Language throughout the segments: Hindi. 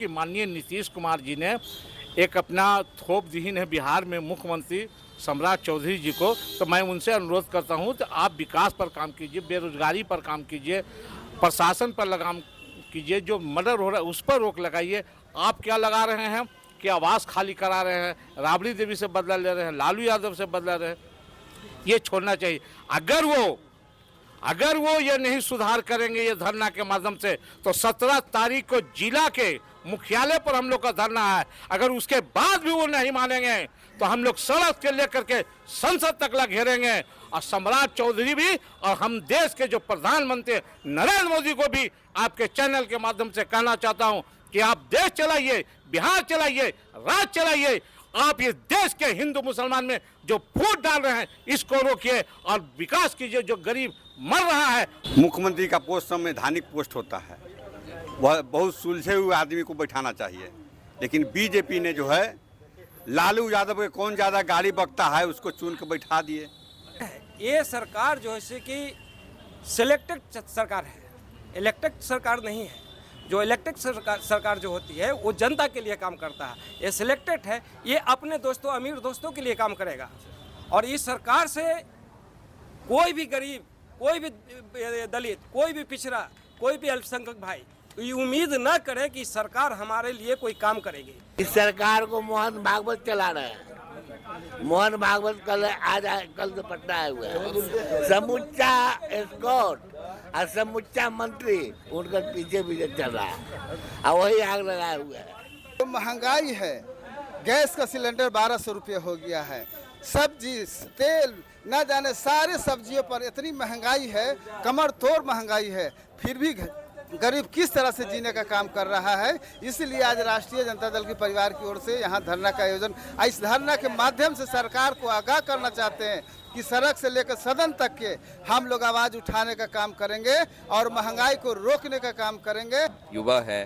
कि माननीय नीतीश कुमार जी ने एक अपना थोप दीन है बिहार में मुख्यमंत्री सम्राट चौधरी जी को, तो मैं उनसे अनुरोध करता हूं कि आप विकास पर काम कीजिए, बेरोजगारी पर काम कीजिए, प्रशासन पर लगाम कीजिए, जो मर्डर हो रहा है उस पर रोक लगाइए। आप क्या लगा रहे हैं कि आवास खाली करा रहे हैं, राबड़ी देवी से बदला ले रहे हैं, लालू यादव से बदला रहे हैं, ये छोड़ना चाहिए। अगर वो ये नहीं सुधार करेंगे ये धरना के माध्यम से, तो 17 तारीख को जिला के मुख्यालय पर हम लोग का धरना है। अगर उसके बाद भी वो नहीं मानेंगे तो हम लोग सड़क से लेकर के संसद तक ला घेरेंगे। और सम्राट चौधरी भी और हम देश के जो प्रधानमंत्री नरेंद्र मोदी को भी आपके चैनल के माध्यम से कहना चाहता हूं कि आप देश चलाइए, बिहार चलाइए, राज्य चलाइए। आप इस देश के हिंदू मुसलमान में जो फूट डाल रहे हैं इसको रोकिए और विकास कीजिए। जो गरीब मर रहा है, मुख्यमंत्री का पोस्ट संवैधानिक पोस्ट होता है, वह बहुत सुलझे हुए आदमी को बैठाना चाहिए। लेकिन बीजेपी ने जो है लालू यादव के कौन ज़्यादा गाड़ी बकता है उसको चुन के बैठा दिए। ये सरकार जो है कि सिलेक्टेड सरकार है, इलेक्टेड सरकार नहीं है। जो इलेक्टेड सरकार जो होती है वो जनता के लिए काम करता है। ये सिलेक्टेड है, ये अपने दोस्तों अमीर दोस्तों के लिए काम करेगा। और इस सरकार से कोई भी गरीब, कोई भी दलित, कोई भी पिछड़ा, कोई भी अल्पसंख्यक भाई ये उम्मीद न करे कि सरकार हमारे लिए कोई काम करेगी। इस सरकार को मोहन भागवत चला रहे हैं। मोहन भागवत कल से पटना आए हुए हैं। समूचा स्कॉट और समूचा मंत्री उनका पीछे पीछे चल रहा है और वही आग लगाए हुए हैं। तो महंगाई है, गैस का सिलेंडर 1200 रुपये हो गया है, सब्जी तेल न जाने सारे सब्जियों पर इतनी महंगाई है, कमर तोड़ महंगाई है, फिर भी गरीब किस तरह से जीने का काम कर रहा है। इसलिए आज राष्ट्रीय जनता दल के परिवार की ओर से यहाँ धरना का आयोजन, इस धरना के माध्यम से सरकार को आगाह करना चाहते हैं कि सड़क से लेकर सदन तक के हम लोग आवाज़ उठाने का काम करेंगे और महंगाई को रोकने का काम करेंगे। युवा है,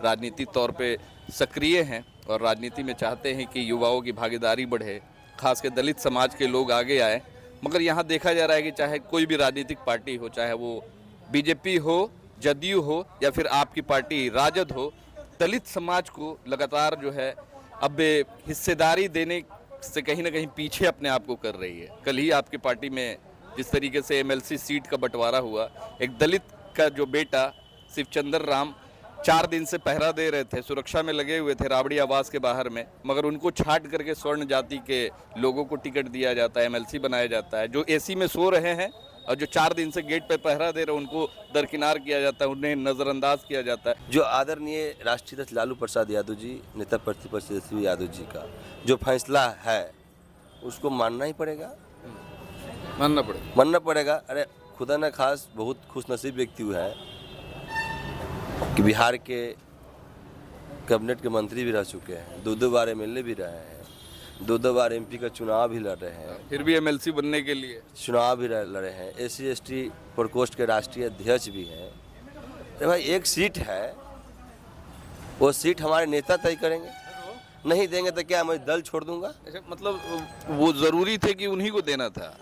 राजनीतिक तौर पे सक्रिय हैं और राजनीति में चाहते हैं कि युवाओं की भागीदारी बढ़े, खास के दलित समाज के लोग आगे आए। मगर यहाँ देखा जा रहा है कि चाहे कोई भी राजनीतिक पार्टी हो, चाहे वो बीजेपी हो, जदयू हो या फिर आपकी पार्टी राजद हो, दलित समाज को लगातार जो है अब हिस्सेदारी देने से कहीं ना कहीं पीछे अपने आप को कर रही है। कल ही आपकी पार्टी में जिस तरीके से एमएलसी सीट का बंटवारा हुआ, एक दलित का जो बेटा शिवचंद्र राम 4 दिन से पहरा दे रहे थे, सुरक्षा में लगे हुए थे राबड़ी आवास के बाहर में, मगर उनको छांट करके स्वर्ण जाति के लोगों को टिकट दिया जाता है, एमएलसी बनाया जाता है। जो एसी में सो रहे हैं और जो 4 दिन से गेट पे पहरा दे रहे हैं उनको दरकिनार किया जाता है, उन्हें नज़रअंदाज किया जाता है। जो आदरणीय राष्ट्रीय अध्यक्ष लालू प्रसाद यादव जी, नेता प्रतिपक्ष तेजस्वी यादव जी का जो फैसला है उसको मानना ही पड़ेगा, मानना पड़ेगा। अरे खुदा न खास बहुत खुशनसीब व्यक्ति हुआ है कि बिहार के कैबिनेट के मंत्री भी रह चुके हैं, 2 बार एमएलए भी रहे हैं, 2 बार एमपी का चुनाव भी लड़ रहे हैं, फिर भी एमएलसी बनने के लिए चुनाव भी लड़े हैं, SC/ST प्रकोष्ठ के राष्ट्रीय अध्यक्ष भी हैं। तो भाई एक सीट है, वो सीट हमारे नेता तय करेंगे, नहीं देंगे तो क्या मैं दल छोड़ दूंगा? मतलब वो ज़रूरी थे कि उन्हीं को देना था।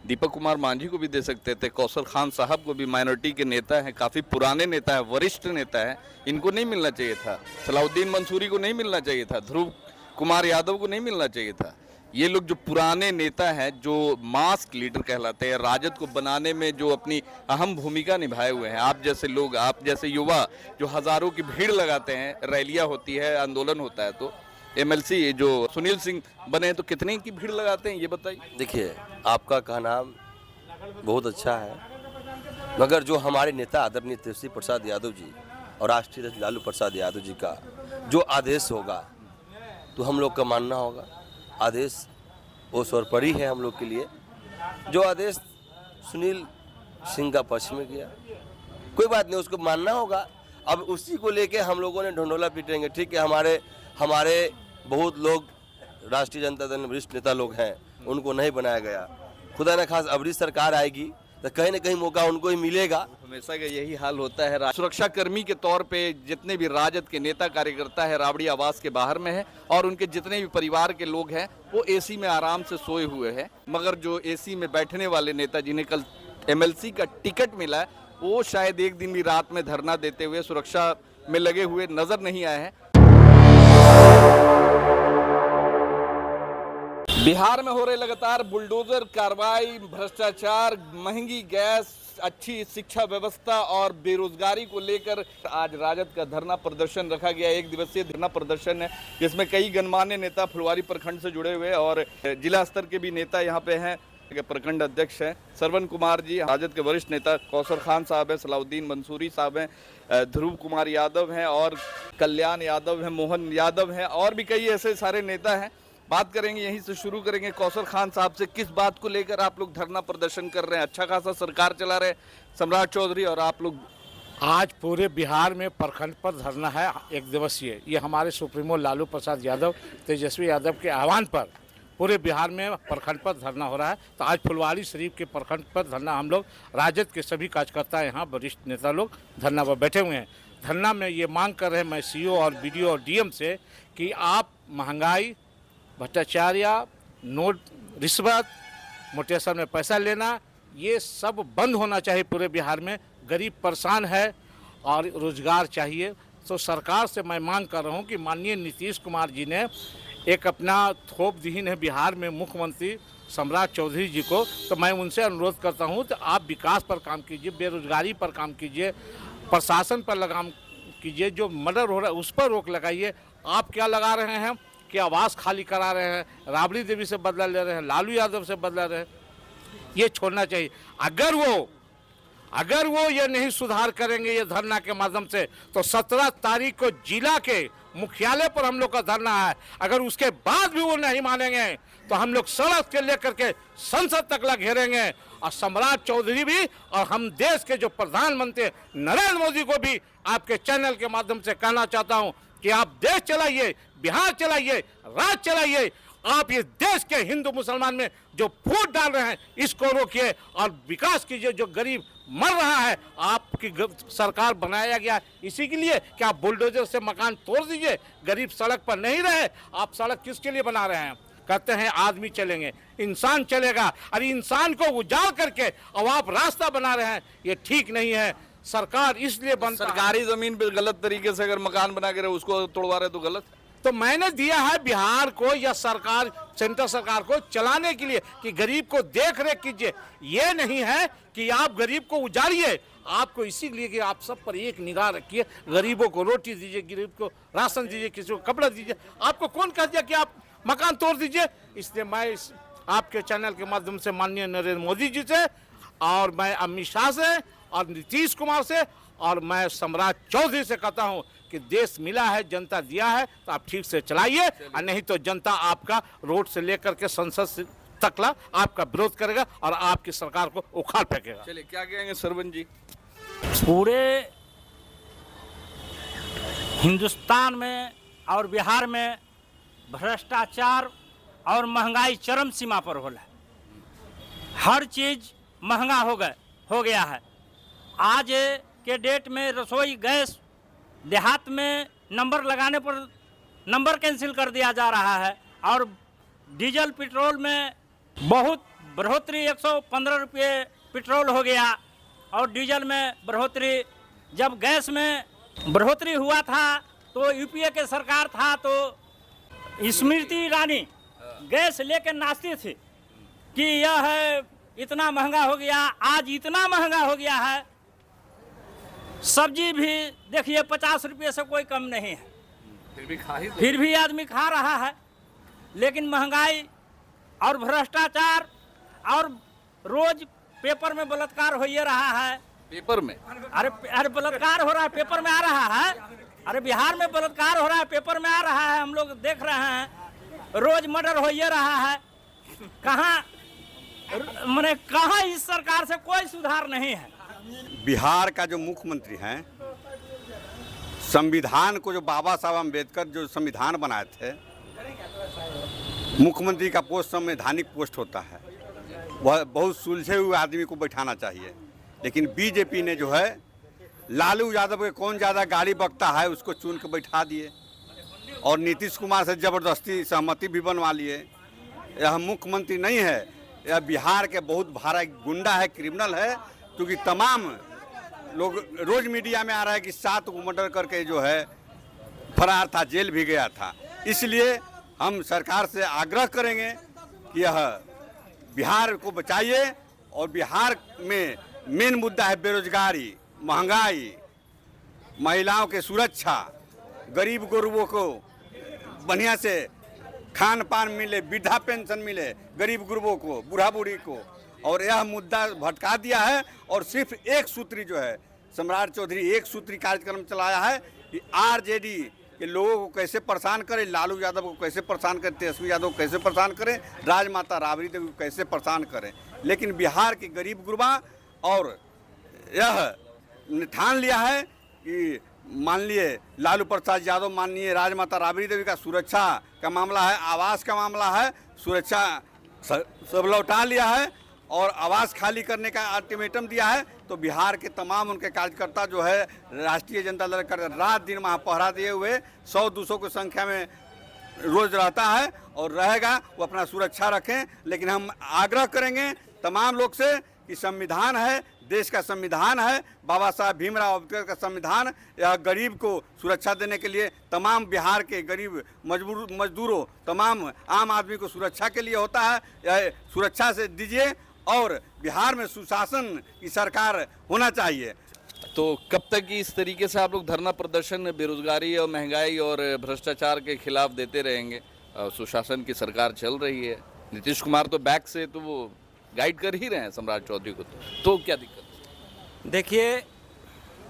दीपक कुमार मांझी को भी दे सकते थे, कौशल खान साहब को भी, माइनॉरिटी के नेता हैं, काफ़ी पुराने नेता हैं, वरिष्ठ नेता हैं, इनको नहीं मिलना चाहिए था। सलाउद्दीन मंसूरी को नहीं मिलना चाहिए था, ध्रुव कुमार यादव को नहीं मिलना चाहिए था। ये लोग जो पुराने नेता हैं, जो मास्क लीडर कहलाते हैं, राजद को बनाने में जो अपनी अहम भूमिका निभाए हुए हैं। आप जैसे लोग, आप जैसे युवा जो हज़ारों की भीड़ लगाते हैं, रैलियाँ होती है, आंदोलन होता है, तो एमएलसी जो सुनील सिंह बने तो कितने की भीड़ लगाते हैं ये बताइए। देखिए, आपका कहना बहुत अच्छा है, मगर जो हमारे नेता आदरणीय तेजस्वी प्रसाद यादव जी और राष्ट्रीय अध्यक्ष लालू प्रसाद यादव जी का जो आदेश होगा तो हम लोग का मानना होगा। आदेश वो सर्वोपरि है हम लोग के लिए। जो आदेश सुनील सिंह का पक्ष में किया, कोई बात नहीं, उसको मानना होगा। अब उसी को लेके हम लोगों ने ढंढोला पीटेंगे, ठीक है। हमारे बहुत लोग राष्ट्रीय जनता दल में वरिष्ठ नेता लोग हैं, उनको नहीं बनाया गया। खुदा न खास अबरी सरकार आएगी तो कहीं ना कहीं मौका उनको ही मिलेगा। हमेशा का यही हाल होता है। सुरक्षा कर्मी के तौर पे जितने भी राजद के नेता कार्यकर्ता है राबड़ी आवास के बाहर में है, और उनके जितने भी परिवार के लोग हैं वो एसी में आराम से सोए हुए हैं। मगर जो एसी में बैठने वाले नेता जिन्हें कल एमएलसी का टिकट मिला है, वो शायद एक दिन भी रात में धरना देते हुए सुरक्षा में लगे हुए नजर नहीं आए हैं। बिहार में हो रहे लगातार बुलडोजर कार्रवाई, भ्रष्टाचार, महंगी गैस, अच्छी शिक्षा व्यवस्था और बेरोजगारी को लेकर आज राजद का धरना प्रदर्शन रखा गया। एक दिवसीय धरना प्रदर्शन है जिसमें कई गणमान्य नेता फुलवारी प्रखंड से जुड़े हुए और जिला स्तर के भी नेता यहाँ पे हैं। प्रखंड अध्यक्ष हैं श्रवण कुमार जी, राजद के वरिष्ठ नेता कौसर खान साहब हैं, सलाउद्दीन मंसूरी साहब हैं, ध्रुव कुमार यादव हैं और कल्याण यादव हैं, मोहन यादव हैं और भी कई ऐसे सारे नेता हैं। बात करेंगे, यहीं से शुरू करेंगे कौसर खान साहब से। किस बात को लेकर आप लोग धरना प्रदर्शन कर रहे हैं? अच्छा खासा सरकार चला रहे सम्राट चौधरी और आप लोग। आज पूरे बिहार में प्रखंड पर धरना है एक दिवसीय। ये हमारे सुप्रीमो लालू प्रसाद यादव, तेजस्वी यादव के आह्वान पर पूरे बिहार में प्रखंड पर धरना हो रहा है। तो आज फुलवारी शरीफ के प्रखंड पर धरना, हम लोग राजद के सभी कार्यकर्ता यहाँ वरिष्ठ नेता लोग धरना पर बैठे हुए हैं। धरना में ये मांग कर रहे हैं मैं सीओ और बीडीओ और डीएम से कि आप महंगाई, भ्रष्टाचार, नोट, रिश्वत, मोटेशन में पैसा लेना, ये सब बंद होना चाहिए पूरे बिहार में। गरीब परेशान है और रोजगार चाहिए। तो सरकार से मैं मांग कर रहा हूँ कि माननीय नीतीश कुमार जी ने एक अपना थोप दीन है बिहार में मुख्यमंत्री सम्राट चौधरी जी को, तो मैं उनसे अनुरोध करता हूँ तो आप विकास पर काम कीजिए, बेरोजगारी पर काम कीजिए, प्रशासन पर लगाम कीजिए, जो मर्डर हो रहा है उस पर रोक लगाइए। आप क्या लगा रहे हैं कि आवास खाली करा रहे हैं, राबड़ी देवी से बदला ले रहे हैं, लालू यादव से बदला रहे हैं, ये छोड़ना चाहिए। अगर वो ये नहीं सुधार करेंगे ये धरना के माध्यम से, तो 17 तारीख को जिला के मुख्यालय पर हम लोग का धरना है। अगर उसके बाद भी वो नहीं मानेंगे तो हम लोग सड़क से लेकर के संसद तक ला घेरेंगे। और सम्राट चौधरी भी और हम देश के जो प्रधानमंत्री नरेंद्र मोदी को भी आपके चैनल के माध्यम से कहना चाहता हूं कि आप देश चलाइए, बिहार चलाइए, राज्य चलाइए। आप इस देश के हिंदू मुसलमान में जो फूट डाल रहे हैं इसको रोकिए और विकास कीजिए। जो गरीब मर रहा है, आपकी सरकार बनाया गया इसी के लिए कि आप बुलडोजर से मकान तोड़ दीजिए, गरीब सड़क पर नहीं रहे। आप सड़क किसके लिए बना रहे हैं? कहते हैं आदमी चलेंगे, इंसान चलेगा। अरे इंसान को उजाड़ करके अब आप रास्ता बना रहे हैं, ये ठीक नहीं है। सरकार इसलिए बनता, सरकारी जमीन पर गलत तरीके से अगर मकान बना के रहे उसको तोड़वा रहे तो गलत। तो मैंने दिया है बिहार को या सरकार, सेंट्रल सरकार को चलाने के लिए कि गरीब को देख रेख कीजिए। ये नहीं है कि आप गरीब को उजाड़िए। आपको इसीलिए कि आप सब पर एक निगाह रखिए, गरीबों को रोटी दीजिए, गरीब को राशन दीजिए, किसी को कपड़ा दीजिए। आपको कौन कह दिया कि आप मकान तोड़ दीजिए? इसलिए मैं इस आपके चैनल के माध्यम से माननीय नरेंद्र मोदी जी से और मैं अमित शाह से और नीतीश कुमार से और मैं सम्राट चौधरी से कहता हूं कि देश मिला है, जनता दिया है, तो आप ठीक से चलाइए और नहीं तो जनता आपका रोड से लेकर के संसद तकला आपका विरोध करेगा और आपकी सरकार को उखाड़ फेंकेगा। चलिए, क्या कहेंगे सरवन जी? पूरे हिंदुस्तान में और बिहार में भ्रष्टाचार और महंगाई चरम सीमा पर हो रहा है। हर चीज़ महंगा हो गया है। आज के डेट में रसोई गैस देहात में नंबर लगाने पर नंबर कैंसिल कर दिया जा रहा है और डीजल पेट्रोल में बहुत बढ़ोतरी, 115 रुपये पेट्रोल हो गया और डीजल में बढ़ोतरी। जब गैस में बढ़ोतरी हुआ था तो यूपीए के सरकार था तो स्मृति ईरानी गैस लेकर नाचती थी कि यह है इतना महंगा हो गया। आज इतना महंगा हो गया है, सब्जी भी देखिए 50 रुपये से कोई कम नहीं है, फिर भी आदमी खा रहा है। लेकिन महंगाई और भ्रष्टाचार और रोज पेपर में बलात्कार हो ये रहा है। पेपर में? अरे बलात्कार हो रहा है, पेपर में आ रहा है। अरे बिहार में बलात्कार हो रहा है, पेपर में आ रहा है, हम लोग देख रहे हैं। रोज मर्डर हो ये रहा है। कहाँ इस सरकार से कोई सुधार नहीं है। बिहार का जो मुख्यमंत्री हैं, संविधान को जो बाबा साहब अम्बेडकर जो संविधान बनाए थे, मुख्यमंत्री का पोस्ट संवैधानिक पोस्ट होता है, वह बहुत सुलझे हुए आदमी को बैठाना चाहिए। लेकिन बीजेपी ने जो है लालू यादव के कौन ज़्यादा गाड़ी बकता है उसको चुन के बैठा दिए और नीतीश कुमार से ज़बरदस्ती सहमति भी बनवा लिए। यह मुख्यमंत्री नहीं है, यह बिहार के बहुत भारा गुंडा है, क्रिमिनल है, क्योंकि तमाम लोग रोज मीडिया में आ रहा है कि 7 को मर्डर करके जो है फरार था, जेल भी गया था। इसलिए हम सरकार से आग्रह करेंगे कि यह बिहार को बचाइए और बिहार में मेन मुद्दा है बेरोजगारी, महंगाई, महिलाओं के सुरक्षा, गरीब गुरबों को बढ़िया से खान पान मिले, वृद्धा पेंशन मिले गरीब गुरबों को, बूढ़ा बूढ़ी को। और यह मुद्दा भटका दिया है और सिर्फ एक सूत्री जो है सम्राट चौधरी एक सूत्री कार्यक्रम चलाया है कि आरजेडी के लोगों को कैसे परेशान करें, लालू यादव को कैसे परेशान करें, तेजस्वी यादव को कैसे परेशान करें, राजमाता राबड़ी देवी को कैसे परेशान करें। लेकिन बिहार के गरीब गुरबा और यह ठान लिया है कि मान लिए लालू प्रसाद यादव, माननीय राजमाता राबड़ी देवी का सुरक्षा का मामला है, आवास का मामला है, सुरक्षा सब लौटा लिया है और आवास खाली करने का अल्टीमेटम दिया है। तो बिहार के तमाम उनके कार्यकर्ता जो है राष्ट्रीय जनता दल का रात दिन वहाँ पहरा दिए हुए 100-200 की संख्या में रोज रहता है और रहेगा, वो अपना सुरक्षा रखें। लेकिन हम आग्रह करेंगे तमाम लोग से कि संविधान है, देश का संविधान है, बाबा साहब भीमराव अम्बेडकर का संविधान, यह गरीब को सुरक्षा देने के लिए, तमाम बिहार के गरीब मजदूरों, तमाम आम आदमी को सुरक्षा के लिए होता है। यह सुरक्षा से दीजिए और बिहार में सुशासन की सरकार होना चाहिए। तो कब तक इस तरीके से आप लोग धरना प्रदर्शन बेरोजगारी और महंगाई और भ्रष्टाचार के खिलाफ देते रहेंगे? सुशासन की सरकार चल रही है, नीतीश कुमार तो बैक से तो वो गाइड कर ही रहे हैं सम्राट चौधरी को, तो क्या दिक्कत? देखिए,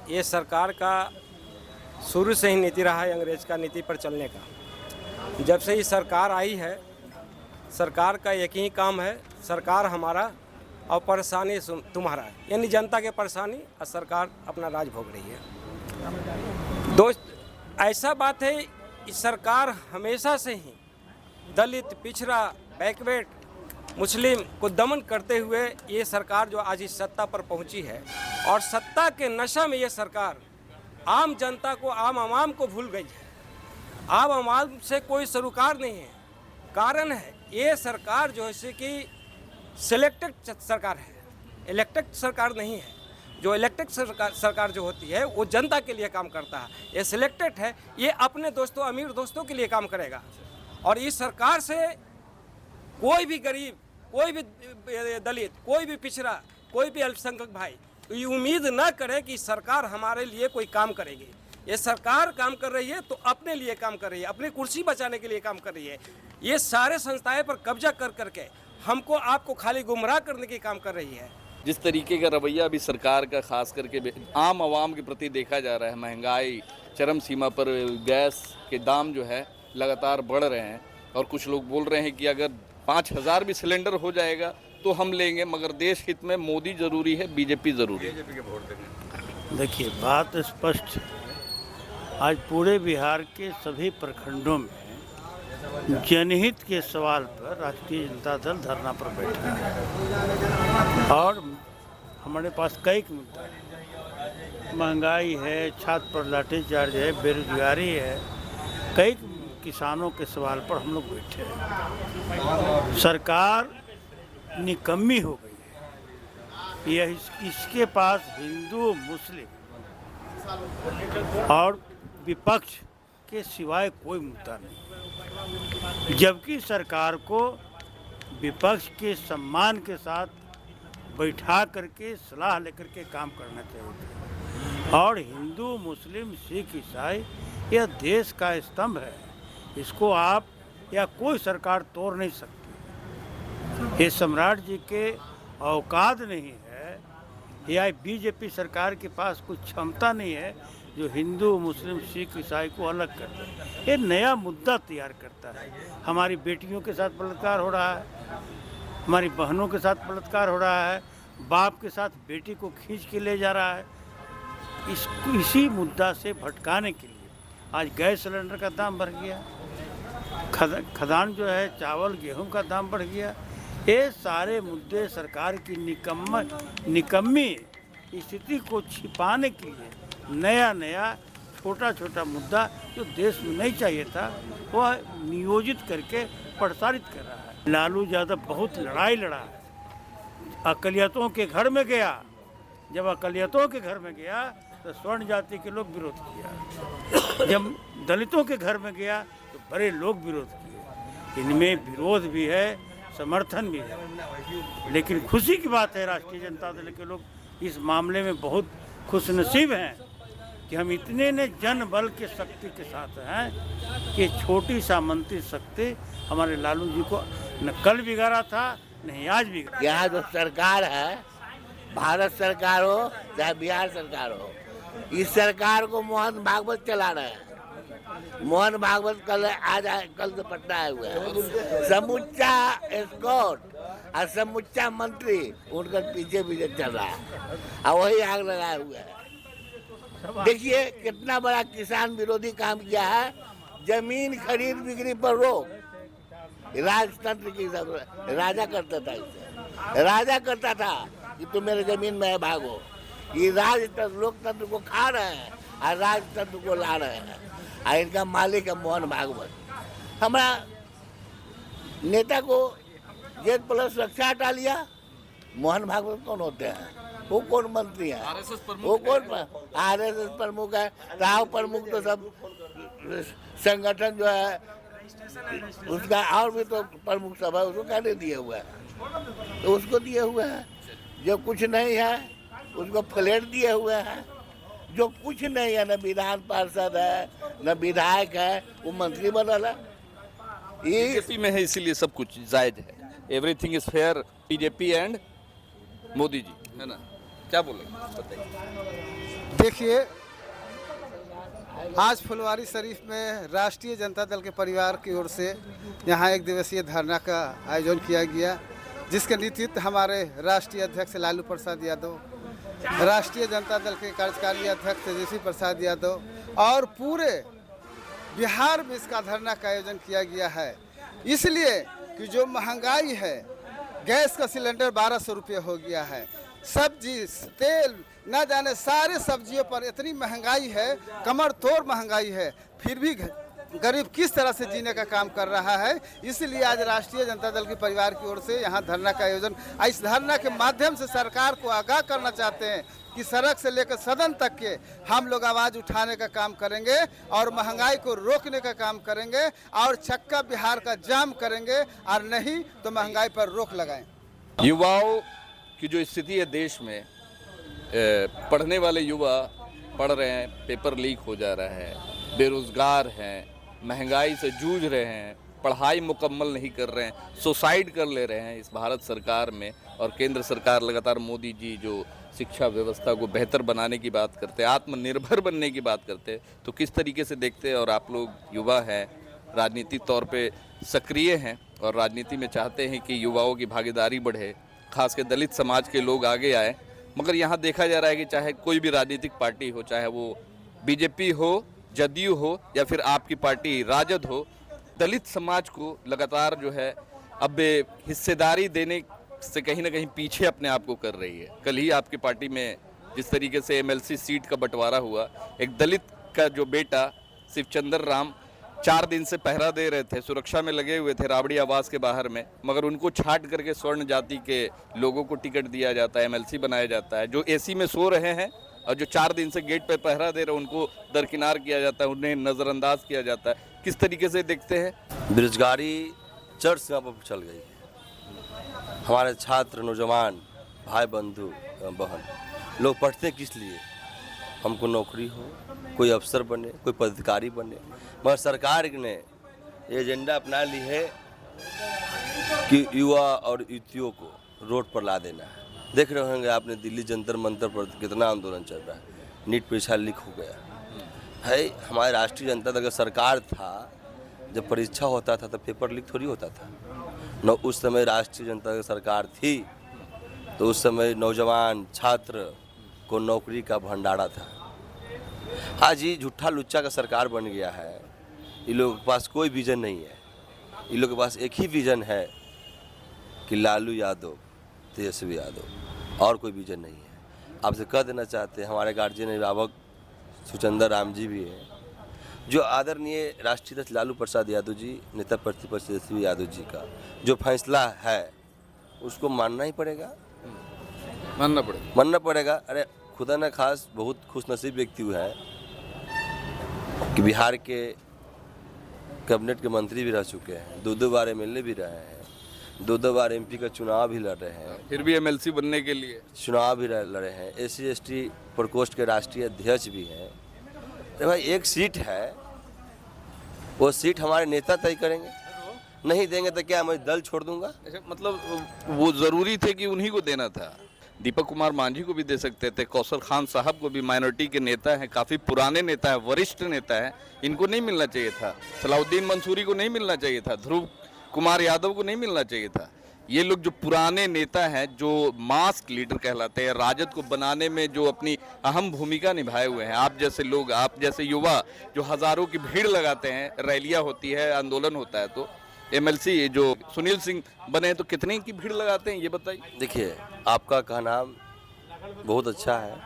ये सरकार का शुरू से ही नीति रहा है अंग्रेज का नीति पर चलने का। जब से ये सरकार आई है, सरकार का एक ही काम है, सरकार हमारा और परेशानी तुम्हारा है, यानी जनता के परेशानी और सरकार अपना राज भोग रही है। दोस्त, ऐसा बात है, इस सरकार हमेशा से ही दलित, पिछड़ा, बैकवर्ड, मुस्लिम को दमन करते हुए ये सरकार जो आज इस सत्ता पर पहुंची है और सत्ता के नशा में ये सरकार आम जनता को, आम आवाम को भूल गई है। आम आवाम से कोई सरोकार नहीं है। कारण है ये सरकार जो है कि सिलेक्टेड सरकार है, इलेक्टेड सरकार नहीं है। जो इलेक्टेड सरकार जो होती है वो जनता के लिए काम करता है। ये सिलेक्टेड है, ये अपने दोस्तों, अमीर दोस्तों के लिए काम करेगा। और इस सरकार से कोई भी गरीब, कोई भी दलित, कोई भी पिछड़ा, कोई भी अल्पसंख्यक भाई ये उम्मीद ना करे कि सरकार हमारे लिए कोई काम करेगी। ये सरकार काम कर रही है तो अपने लिए काम कर रही है, अपनी कुर्सी बचाने के लिए काम कर रही है। ये सारे संस्थाएं पर कब्जा कर करके हमको, आपको खाली गुमराह करने की काम कर रही है। जिस तरीके का रवैया अभी सरकार का खास करके आम आवाम के प्रति देखा जा रहा है, महंगाई चरम सीमा पर, गैस के दाम जो है लगातार बढ़ रहे हैं और कुछ लोग बोल रहे हैं कि अगर 5000 भी सिलेंडर हो जाएगा तो हम लेंगे, मगर देश हित में मोदी जरूरी है, बीजेपी जरूरी है। देखिए, बात स्पष्ट है। आज पूरे बिहार के सभी प्रखंडों में जनहित के सवाल पर राष्ट्रीय जनता दल धरना पर बैठा है और हमारे पास कई मुद्दा है। महंगाई है, छात्र पर लाठीचार्ज है, बेरोजगारी है, कई किसानों के सवाल पर हम लोग बैठे हैं। सरकार निकम्मी हो गई है। यह इसके पास हिंदू, मुस्लिम और विपक्ष के सिवाय कोई मुद्दा नहीं, जबकि सरकार को विपक्ष के सम्मान के साथ बैठा करके सलाह लेकर के काम करना चाहिए। और हिंदू, मुस्लिम, सिख, ईसाई यह देश का स्तंभ है, इसको आप या कोई सरकार तोड़ नहीं सकती। ये सम्राट जी के औकात नहीं है या बीजेपी सरकार के पास कुछ क्षमता नहीं है जो हिंदू, मुस्लिम, सिख, ईसाई को अलग कर दे। ये नया मुद्दा तैयार करता है। हमारी बेटियों के साथ बलात्कार हो रहा है, हमारी बहनों के साथ बलात्कार हो रहा है, बाप के साथ बेटी को खींच के ले जा रहा है। इसी मुद्दा से भटकाने के लिए आज गैस सिलेंडर का दाम बढ़ गया, खदान जो है चावल गेहूं का दाम बढ़ गया। ये सारे मुद्दे सरकार की निकम्मी स्थिति को छिपाने के लिए नया छोटा छोटा मुद्दा जो देश में नहीं चाहिए था वह नियोजित करके प्रसारित कर रहा है। लालू यादव बहुत लड़ाई लड़ा है, अकलियतों के घर में गया, जब अकलियतों के घर में गया तो स्वर्ण जाति के लोग विरोध किया, जब दलितों के घर में गया तो बड़े लोग विरोध किए। इनमें विरोध भी है, समर्थन भी है, लेकिन खुशी की बात है राष्ट्रीय जनता दल के लोग इस मामले में बहुत खुशनसीब हैं कि हम इतने ने जन बल के शक्ति के साथ हैं कि छोटी सा मंत्री शक्ति हमारे लालू जी को न कल बिगाड़ा था नहीं आज बिगाड़ा। यहाँ जो सरकार है, भारत सरकार हो चाहे बिहार सरकार हो, इस सरकार को मोहन भागवत चला रहे हैं। मोहन भागवत कल से पटना आए हुए हैं। समूचा एस्कॉर्ट और समूचा मंत्री उनका पीछे पीछे चल रहा है और वही आग लगाए हुए है। देखिए कितना बड़ा किसान विरोधी काम किया है। जमीन खरीद बिक्री पर रोक, राजतंत्र की राजा करता था, इसे राजा करता था कि तुम मेरे जमीन में भागो। ये राजतंत्र लोकतंत्र को खा रहे हैं और राजतंत्र को ला रहे हैं और इनका मालिक है मोहन भागवत। हमारा नेता को जेल प्लस रक्षा हटा लिया। मोहन भागवत कौन होते हैं? वो कौन मंत्री है? वो कौन आरएसएस प्रमुख है? राव प्रमुख तो सब संगठन जो है उसका और भी तो प्रमुख सब है, उसको कहने दिए हुए हैं, तो उसको दिए हुए हैं। जो कुछ नहीं है उसको फ्लैट दिए हुए हैं। जो कुछ नहीं है, न विधान पार्षद है न विधायक है, वो मंत्री बनल है। बीजेपी में है इसीलिए सब कुछ जायज है। Everything is fair BJP and Modi ji, है ना? क्या बोलेंगे बताइए। देखिए, आज फुलवारी शरीफ में राष्ट्रीय जनता दल के परिवार की ओर से यहाँ एक दिवसीय धरना का आयोजन किया गया, जिसके नेतृत्व हमारे राष्ट्रीय अध्यक्ष लालू प्रसाद यादव, राष्ट्रीय जनता दल के कार्यकारी अध्यक्ष तेजस्वी प्रसाद यादव और पूरे बिहार में इसका धरना का आयोजन किया गया है। इसलिए कि जो महंगाई है, गैस का सिलेंडर 1200 रुपये हो गया है, सब्जी तेल न जाने सारे सब्जियों पर इतनी महंगाई है, कमर तोड़ महंगाई है, फिर भी गरीब किस तरह से जीने का काम कर रहा है। इसलिए आज राष्ट्रीय जनता दल के परिवार की ओर से यहाँ धरना का आयोजन, इस धरना के माध्यम से सरकार को आगाह करना चाहते हैं कि सड़क से लेकर सदन तक के हम लोग आवाज़ उठाने का काम करेंगे और महंगाई को रोकने का काम करेंगे और चक्का बिहार का जाम करेंगे, और नहीं तो महंगाई पर रोक लगाएं। युवाओं की जो स्थिति है देश में, पढ़ने वाले युवा पढ़ रहे हैं, पेपर लीक हो जा रहा है, बेरोजगार हैं, महंगाई से जूझ रहे हैं, पढ़ाई मुकम्मल नहीं कर रहे हैं, सुसाइड कर ले रहे हैं इस भारत सरकार में। और केंद्र सरकार लगातार मोदी जी जो शिक्षा व्यवस्था को बेहतर बनाने की बात करते हैं, आत्मनिर्भर बनने की बात करते हैं, तो किस तरीके से देखते हैं? और आप लोग युवा हैं, राजनीतिक तौर पे सक्रिय हैं और राजनीति में चाहते हैं कि युवाओं की भागीदारी बढ़े, खास कर दलित समाज के लोग आगे आए, मगर यहाँ देखा जा रहा है कि चाहे कोई भी राजनीतिक पार्टी हो, चाहे वो बीजेपी हो, जदयू हो या फिर आपकी पार्टी राजद हो, दलित समाज को लगातार जो है अब हिस्सेदारी देने से कहीं ना कहीं पीछे अपने आप को कर रही है। कल ही आपकी पार्टी में जिस तरीके से एमएलसी सीट का बंटवारा हुआ, एक दलित का जो बेटा शिवचंद्र राम 4 दिन से पहरा दे रहे थे, सुरक्षा में लगे हुए थे राबड़ी आवास के बाहर में, मगर उनको छांट करके स्वर्ण जाति के लोगों को टिकट दिया जाता है, एमएलसी बनाया जाता है। जो एसी में सो रहे हैं और जो 4 दिन से गेट पे पहरा दे रहे हैं, उनको दरकिनार किया जाता है, उन्हें नज़रअंदाज किया जाता है। किस तरीके से देखते हैं? बेरोजगारी चरम सीमा पर चल गई है। हमारे छात्र, नौजवान, भाई बंधु बहन लोग पढ़ते किस लिए? हमको नौकरी हो, कोई अफसर बने, कोई पदाधिकारी बने, मगर सरकार ने एजेंडा अपना ली है कि युवा और युवतियों को रोड पर ला देना है। देख रहे होंगे आपने दिल्ली जंतर मंतर पर कितना आंदोलन चल रहा है, नीट परीक्षा लीक हो गया है। हमारे राष्ट्रीय जनता दल का सरकार था, जब परीक्षा होता था तब पेपर लीक थोड़ी होता था न। उस समय राष्ट्रीय जनता दल की सरकार थी तो उस समय नौजवान छात्र को नौकरी का भंडारा था। आज ये झूठा लुच्चा का सरकार बन गया है। इन लोगों के पास कोई विजन नहीं है। इन लोगों के पास एक ही विजन है कि लालू यादव, तेजस्वी यादव, और कोई विजन नहीं है। आपसे कह देना चाहते हैं, हमारे गार्जियन अभिभावक सुचंदर राम जी भी हैं, जो आदरणीय राष्ट्रीय अध्यक्ष लालू प्रसाद यादव जी, नेता प्रतिपक्ष तेजस्वी यादव जी का जो फैसला है उसको मानना ही पड़ेगा। मानना पड़ेगा। मानना पड़ेगा। अरे खुदा न खास बहुत खुशनसीब व्यक्ति हुए हैं कि बिहार के कैबिनेट के मंत्री भी रह चुके हैं, 2 बार एमएलए भी रहे हैं, 2 बार एमपी का चुनाव भी लड़ रहे हैं, फिर भी एमएलसी बनने के लिए चुनाव भी लड़े हैं, SC/ST प्रकोष्ठ के राष्ट्रीय अध्यक्ष भी हैं। तो भाई एक सीट है, वो सीट हमारे नेता तय करेंगे, नहीं देंगे तो क्या मैं दल छोड़ दूंगा? अच्छा, मतलब वो जरूरी थे कि उन्हीं को देना था। दीपक कुमार मांझी को भी दे सकते थे, कौसर खान साहब को भी, माइनॉरिटी के नेता हैं, काफ़ी पुराने नेता हैं, वरिष्ठ नेता हैं, इनको नहीं मिलना चाहिए था। सलाउद्दीन मंसूरी को नहीं मिलना चाहिए था, ध्रुव कुमार यादव को नहीं मिलना चाहिए था। ये लोग जो पुराने नेता हैं, जो मास्क लीडर कहलाते हैं, राजद को बनाने में जो अपनी अहम भूमिका निभाए हुए हैं, आप जैसे लोग, आप जैसे युवा जो हज़ारों की भीड़ लगाते हैं, रैलियाँ होती है, आंदोलन होता है, तो एमएलसी जो सुनील सिंह बने तो कितने की भीड़ लगाते हैं ये बताइए। देखिए, आपका कहना बहुत अच्छा है,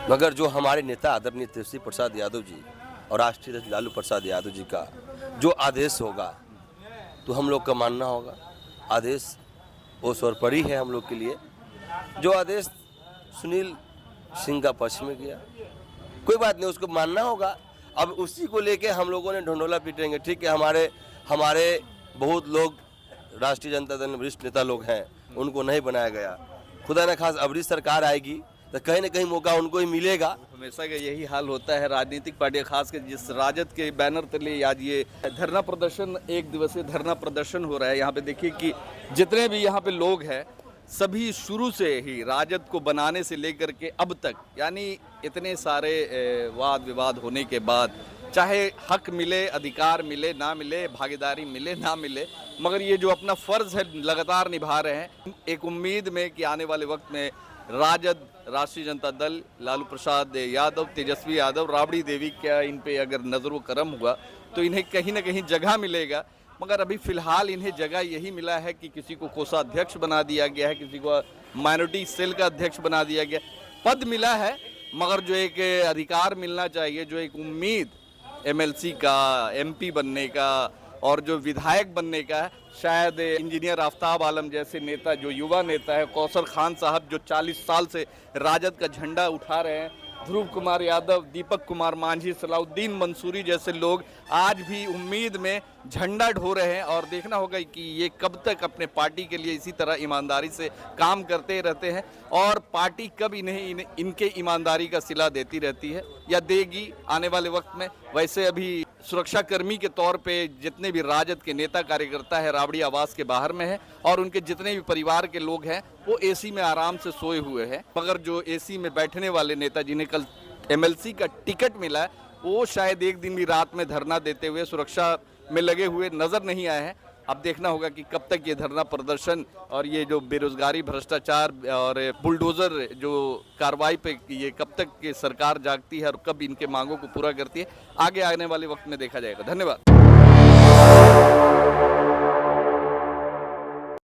मगर जो हमारे नेता आदरणीय तेजस्वी प्रसाद यादव जी और राष्ट्रीय अध्यक्ष लालू प्रसाद यादव जी का जो आदेश होगा तो हम लोग का मानना होगा। आदेश वो सर्वोपरि है हम लोग के लिए। जो आदेश सुनील सिंह का पक्ष में किया, कोई बात नहीं, उसको मानना होगा। अब उसी को लेके हम लोगों ने ढंढोला पीटेंगे, ठीक है। हमारे बहुत लोग राष्ट्रीय जनता दल में वरिष्ठ नेता लोग हैं, उनको नहीं बनाया गया। खुदा न खास अबरी सरकार आएगी तो कहीं ना कहीं मौका उनको ही मिलेगा। हमेशा का यही हाल होता है राजनीतिक पार्टियां, खास कर जिस राजद के बैनर तले आज ये धरना प्रदर्शन, 1 दिवसीय धरना प्रदर्शन हो रहा है। यहाँ पे देखिए कि जितने भी यहाँ पे लोग हैं सभी शुरू से ही राजद को बनाने से लेकर के अब तक, यानी इतने सारे वाद विवाद होने के बाद, चाहे हक मिले, अधिकार मिले ना मिले, भागीदारी मिले ना मिले, मगर ये जो अपना फर्ज है लगातार निभा रहे हैं, एक उम्मीद में कि आने वाले वक्त में राजद, राष्ट्रीय जनता दल, लालू प्रसाद यादव, तेजस्वी यादव, राबड़ी देवी, क्या इन पे अगर नजर व करम हुआ तो इन्हें कहीं ना कहीं जगह मिलेगा। मगर अभी फिलहाल इन्हें जगह यही मिला है कि किसी को कोषाध्यक्ष बना दिया गया है, किसी को माइनॉरिटी सेल का अध्यक्ष बना दिया गया, पद मिला है, मगर जो एक अधिकार मिलना चाहिए, जो एक उम्मीद एमएलसी का, एमपी बनने का और जो विधायक बनने का है, शायद इंजीनियर आफ्ताब आलम जैसे नेता, जो युवा नेता है, कौसर खान साहब जो 40 साल से राजद का झंडा उठा रहे हैं, ध्रुव कुमार यादव, दीपक कुमार मांझी, सलाउद्दीन मंसूरी जैसे लोग आज भी उम्मीद में झंडा ढो रहे हैं। और देखना होगा कि ये कब तक अपने पार्टी के लिए इसी तरह ईमानदारी से काम करते रहते हैं और पार्टी कब इन्हें इनके ईमानदारी का सिला देती रहती है या देगी आने वाले वक्त में। वैसे अभी सुरक्षाकर्मी के तौर पे जितने भी राजद के नेता कार्यकर्ता है राबड़ी आवास के बाहर में है और उनके जितने भी परिवार के लोग हैं वो एसी में आराम से सोए हुए हैं, मगर जो एसी में बैठने वाले नेता जिन्हें कल एमएलसी का टिकट मिला है वो शायद एक दिन भी रात में धरना देते हुए सुरक्षा में लगे हुए नजर नहीं आए हैं। अब देखना होगा कि कब तक ये धरना प्रदर्शन और ये जो बेरोजगारी, भ्रष्टाचार और बुलडोजर जो कार्रवाई पे ये कब तक ये सरकार जागती है और कब इनके मांगों को पूरा करती है, आगे आने वाले वक्त में देखा जाएगा। धन्यवाद।